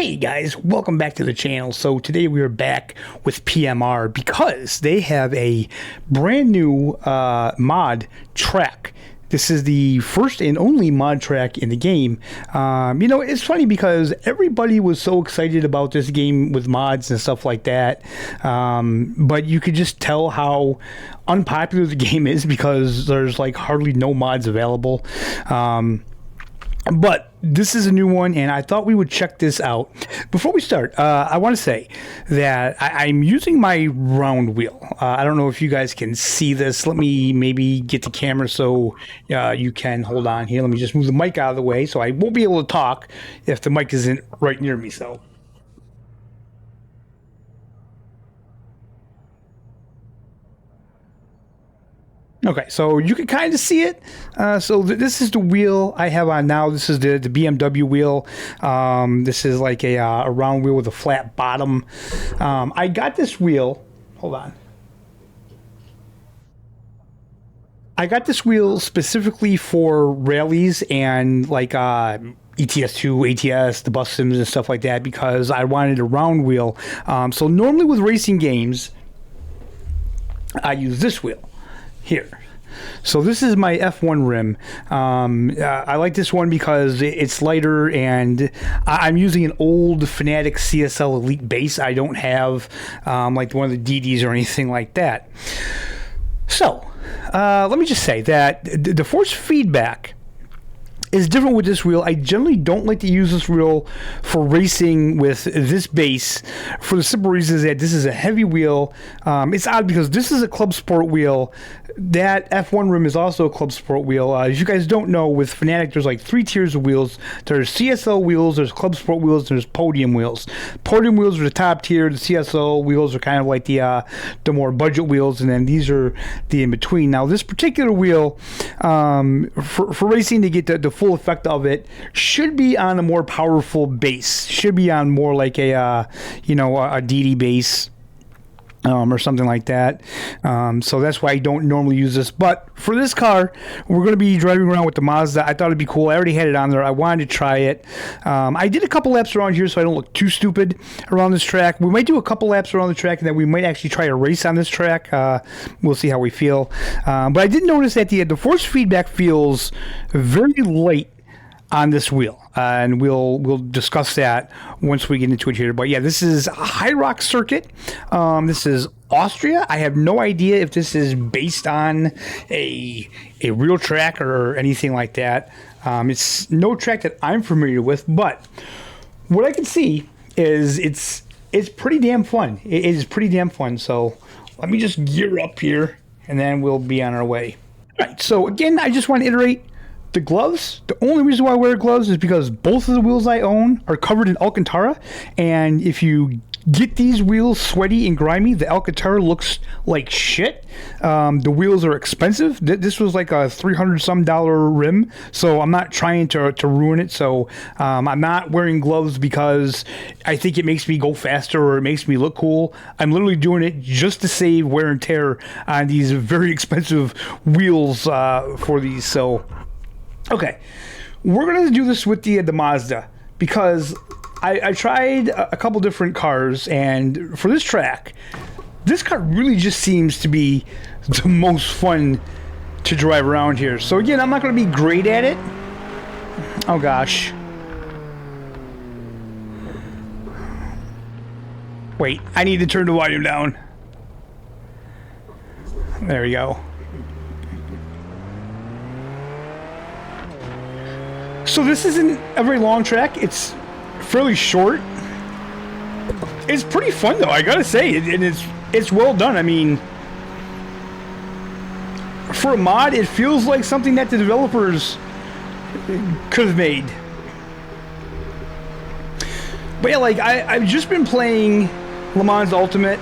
Hey guys, welcome back to the channel. So today we are back with PMR because they have a brand new mod track. This is the first and only mod track in the game. You know, it's funny because everybody was so excited about this game with mods and stuff like that. But you could just tell how unpopular the game is because there's like hardly no mods available. But this is a new one, and I thought we would check this out. Before we start, I want to say that I'm using my round wheel. I don't know if you guys can see this. Let me maybe get the camera so you can hold on here. Let me just move the mic out of the way so I won't be able to talk if the mic isn't right near me. So. Okay, so you can kind of see it. This is the wheel I have on now. This is the BMW wheel. This is like a round wheel with a flat bottom. I got this wheel. Hold on. I got this wheel specifically for rallies and like ETS2, ATS, the bus sims and stuff like that because I wanted a round wheel. So normally with racing games, I use this wheel here. So this is my F1 rim. I like this one because it's lighter, and I'm using an old Fanatec CSL Elite base. I don't have like one of the DDs or anything like that. So let me just say that the force feedback is different with this wheel. I generally don't like to use this wheel for racing with this base for the simple reason that this is a heavy wheel. It's odd because this is a Club Sport wheel. That F1 rim is also a Club Sport wheel. As you guys don't know, with Fanatec, there's like 3 tiers of wheels. There's CSL wheels, there's Club Sport wheels, and there's Podium wheels. Podium wheels are the top tier. The CSL wheels are kind of like the more budget wheels, and then these are the in-between. Now, this particular wheel, for racing to get the full effect of it, should be on a more powerful base. Should be on more like a DD base. Or something like that. So that's why I don't normally use this. But for this car, we're going to be driving around with the Mazda. I thought it'd be cool. I already had it on there. I wanted to try it. I did a couple laps around here so I don't look too stupid around this track. We might do a couple laps around the track, and then we might actually try a race on this track. We'll see how we feel. But I did notice that the force feedback feels very light on this wheel, and we'll discuss that once we get into it here. But yeah, this is a High Rock circuit. This is Austria. I have no idea if this is based on a real track or anything like that. It's no track that I'm familiar with, but what I can see is it's pretty damn fun. It is pretty damn fun. So let me just gear up here, and then we'll be on our way. All right. So again, I just want to iterate. The gloves, the only reason why I wear gloves is because both of the wheels I own are covered in Alcantara, and if you get these wheels sweaty and grimy, the Alcantara looks like shit. The wheels are expensive. This was like a $300-some rim, so I'm not trying to ruin it. So I'm not wearing gloves because I think it makes me go faster or it makes me look cool. I'm literally doing it just to save wear and tear on these very expensive wheels for these. So. Okay, we're going to do this with the Mazda because I tried a couple different cars, and for this track, this car really just seems to be the most fun to drive around here. So again, I'm not going to be great at it. Oh gosh. Wait, I need to turn the volume down. There we go. So this isn't a very long track. It's fairly short. It's pretty fun though, I gotta say, and it's well done. I mean, for a mod, it feels like something that the developers could have made. But yeah, like I've just been playing Le Mans Ultimate,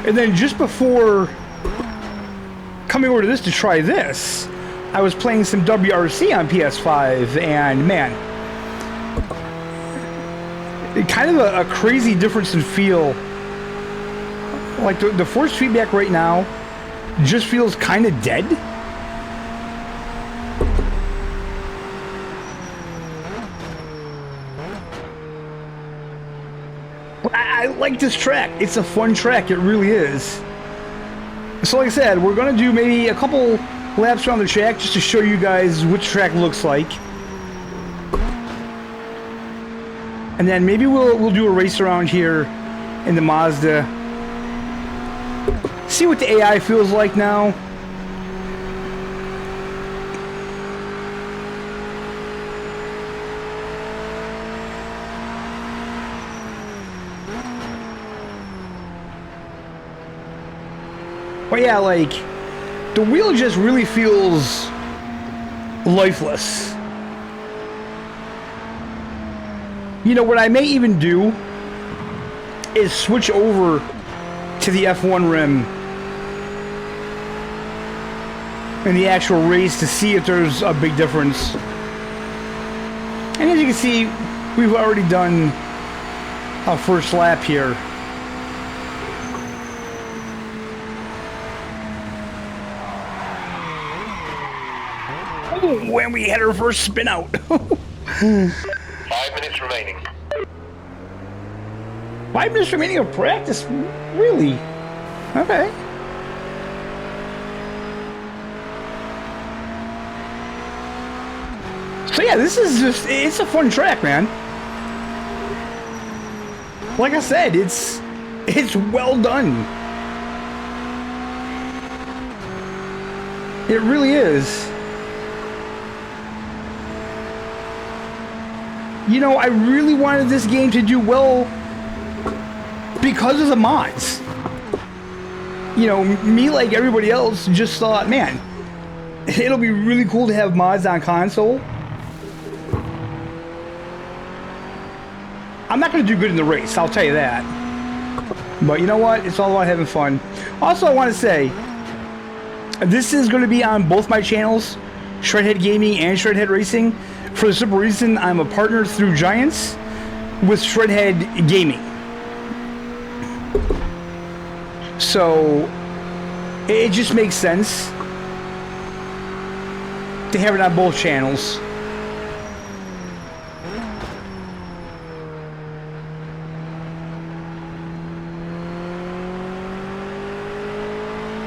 and then just before coming over to this to try this, I was playing some WRC on PS5, and man, kind of a crazy difference in feel. Like the force feedback right now just feels kind of dead. like this track. It's a fun track. It really is. So like I said, we're going to do maybe a couple laps around the track just to show you guys what the track looks like. And then maybe we'll do a race around here in the Mazda. See what the AI feels like now. But yeah, like, the wheel just really feels lifeless. You know, what I may even do is switch over to the F1 rim in the actual race to see if there's a big difference. And as you can see, we've already done a first lap here. When we had our first spin out. 5 minutes remaining. 5 minutes remaining of practice? Really? Okay. So yeah, this is just, it's a fun track, man. Like I said, it's well done. It really is. You know, I really wanted this game to do well because of the mods. You know, me, like everybody else, just thought, man, it'll be really cool to have mods on console. I'm not going to do good in the race, I'll tell you that. But you know what? It's all about having fun. Also, I want to say, this is going to be on both my channels, Shredhead Gaming and Shredhead Racing. For the simple reason, I'm a partner through Giants with Shredhead Gaming. So, it just makes sense to have it on both channels.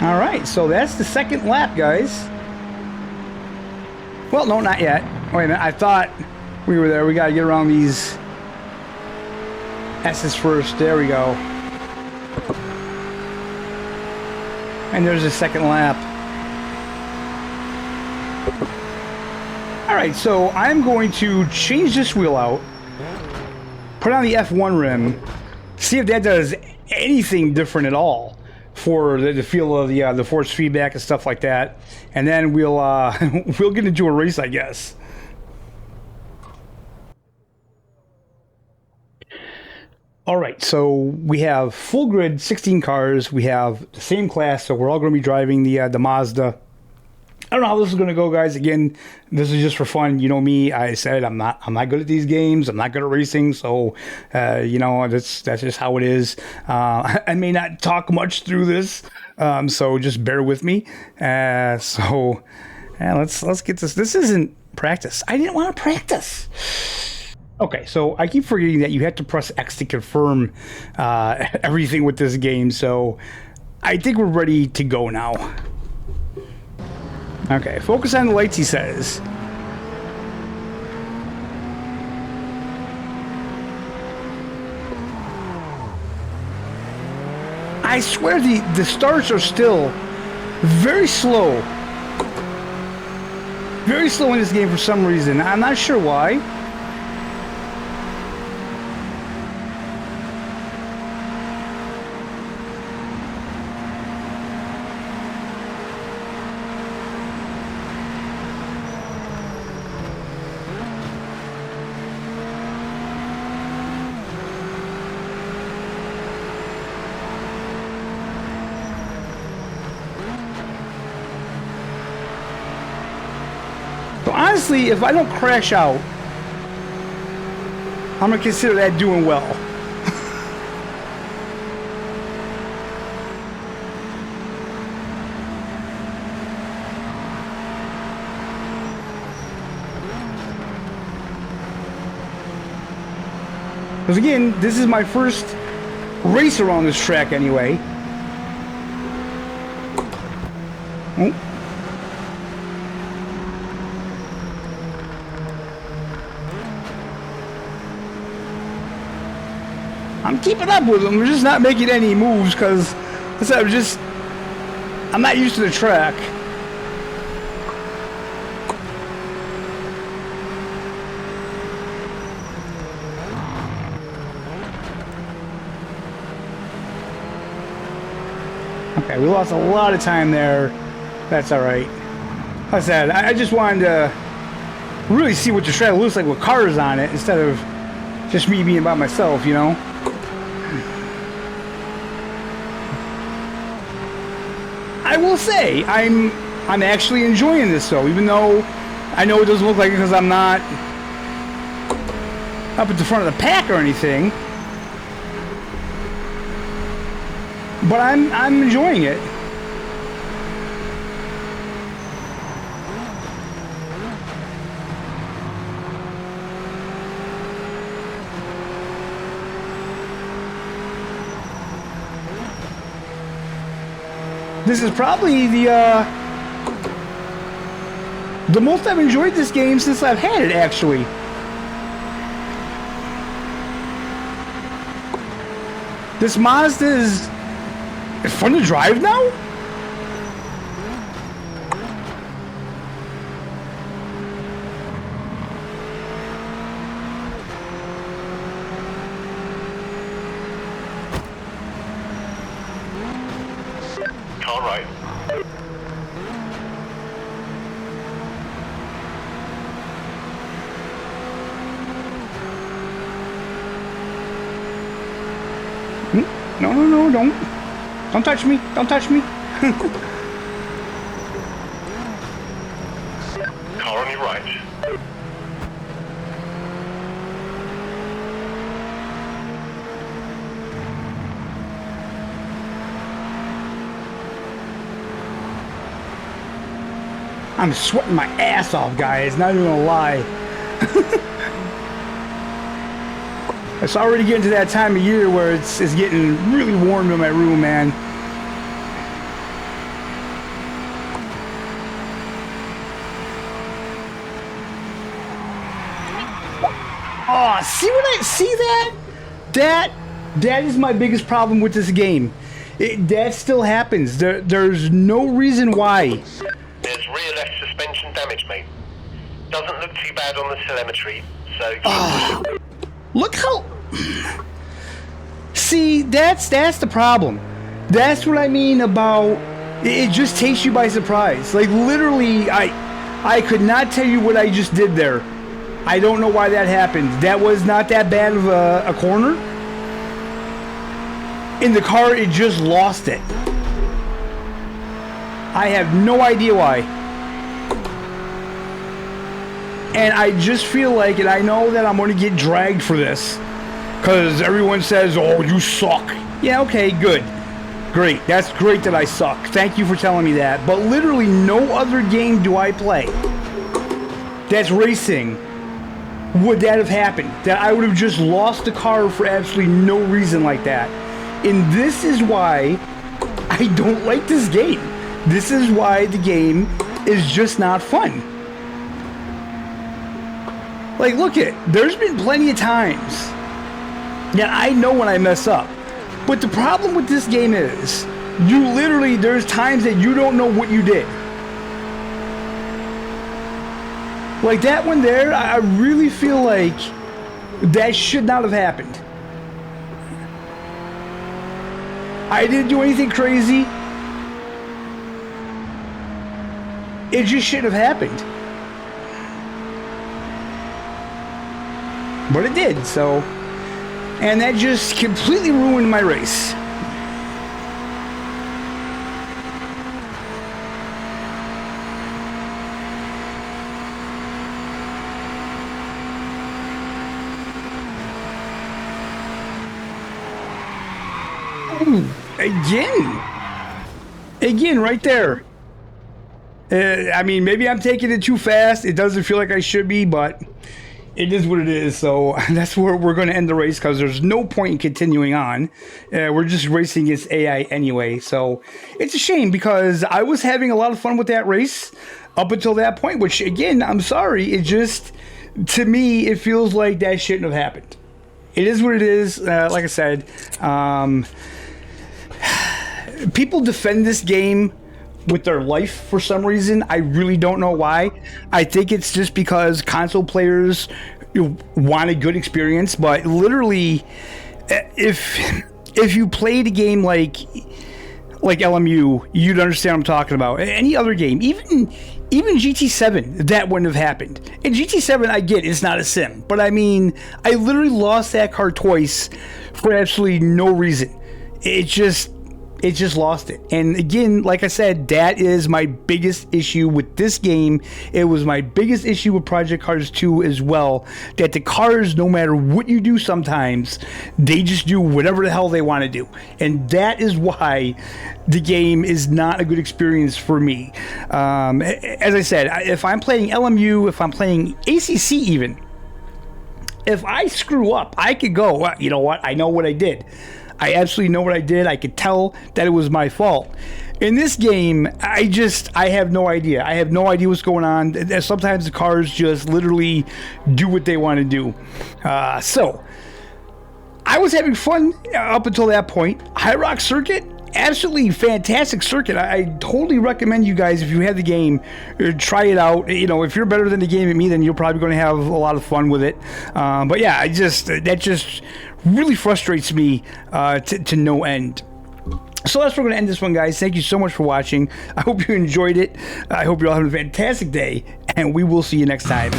Alright, so that's the second lap, guys. Well, no, not yet. Wait a minute, I thought we were there. We gotta get around these S's first. There we go. And there's a second lap. Alright, so I'm going to change this wheel out, put on the F1 rim, see if that does anything different at all for the feel of the force feedback and stuff like that. And then we'll we'll get into a race, I guess. All right, so we have full grid, 16 cars. We have the same class, so we're all going to be driving the Mazda. I don't know how this is going to go, guys. Again, this is just for fun. You know me. I said I'm not good at these games. I'm not good at racing. So, you know, that's just how it is. I may not talk much through this, so just bear with me. Let's get this. This isn't practice. I didn't want to practice. Okay, so I keep forgetting that you have to press X to confirm everything with this game. So I think we're ready to go now. Okay, focus on the lights, he says. I swear the starts are still very slow. Very slow in this game for some reason. I'm not sure why. Honestly, if I don't crash out, I'm going to consider that doing well. Because again, this is my first race around this track anyway. Oh. I'm keeping up with them. I'm just not making any moves because I'm not used to the track. Okay, we lost a lot of time there. That's all right. Like I said, I just wanted to really see what the track looks like with cars on it instead of just me being by myself, you know? I will say, I'm actually enjoying this though, even though I know it doesn't look like it because I'm not up at the front of the pack or anything. But I'm enjoying it. This is probably the most I've enjoyed this game since I've had it, actually. This Mazda is fun to drive now? Car right. No, don't. Don't touch me. Don't touch me. Car on your right. I'm sweating my ass off, guys. Not even gonna lie. It's already getting to that time of year where it's getting really warm in my room, man. Oh, see that? That is my biggest problem with this game. That still happens. There's no reason why. There's rear left suspension damage, mate. Doesn't look too bad on the telemetry, so... Look how... See, that's the problem. That's what I mean about... It just takes you by surprise. Like, literally, I could not tell you what I just did there. I don't know why that happened. That was not that bad of a corner. In the car, it just lost it. I have no idea why. And I just feel like, and I know that I'm going to get dragged for this, because everyone says, oh, you suck. Yeah, okay, good. Great. That's great that I suck. Thank you for telling me that. But literally no other game do I play that's racing would that have happened. That I would have just lost the car for absolutely no reason like that. And this is why I don't like this game. This is why the game is just not fun. Like, look there's been plenty of times that I know when I mess up. But the problem with this game is, you literally, there's times that you don't know what you did. Like that one there, I really feel like that should not have happened. I didn't do anything crazy. It just shouldn't have happened. But it did, so... And that just completely ruined my race. Again, right there. I mean, maybe I'm taking it too fast. It doesn't feel like I should be, but It is what it is, so that's where we're going to end the race because there's no point in continuing on. We're just racing against AI anyway, so it's a shame because I was having a lot of fun with that race up until that point, which, again, I'm sorry, it just, to me, it feels like that shouldn't have happened. It is what it is. Like I said, people defend this game with their life for some reason. I really don't know why. I think it's just because console players want a good experience, but literally, if you played a game like LMU, you'd understand what I'm talking about. Any other game, even GT7, that wouldn't have happened. And GT7, I get it's not a sim, but I mean, I literally lost that car twice for absolutely no reason. It just lost it. And again, like I said, that is my biggest issue with this game. It was my biggest issue with Project Cars 2 as well, that the cars, no matter what you do sometimes, they just do whatever the hell they want to do. And that is why the game is not a good experience for me. As I said, if I'm playing LMU, if I'm playing ACC even, if I screw up, I could go, well, you know what, I know what I did. I absolutely know what I did. I could tell that it was my fault. In this game, I have no idea. I have no idea what's going on. Sometimes the cars just literally do what they want to do. So, I was having fun up until that point. High Rock Circuit, absolutely fantastic circuit. I totally recommend you guys, if you have the game, try it out. You know, if you're better than the game at me, then you're probably going to have a lot of fun with it. But yeah, that just really frustrates me to no end. So that's where we're going to end this one, guys. Thank you so much for watching. I hope you enjoyed it. I hope you're all having a fantastic day, and we will see you next time.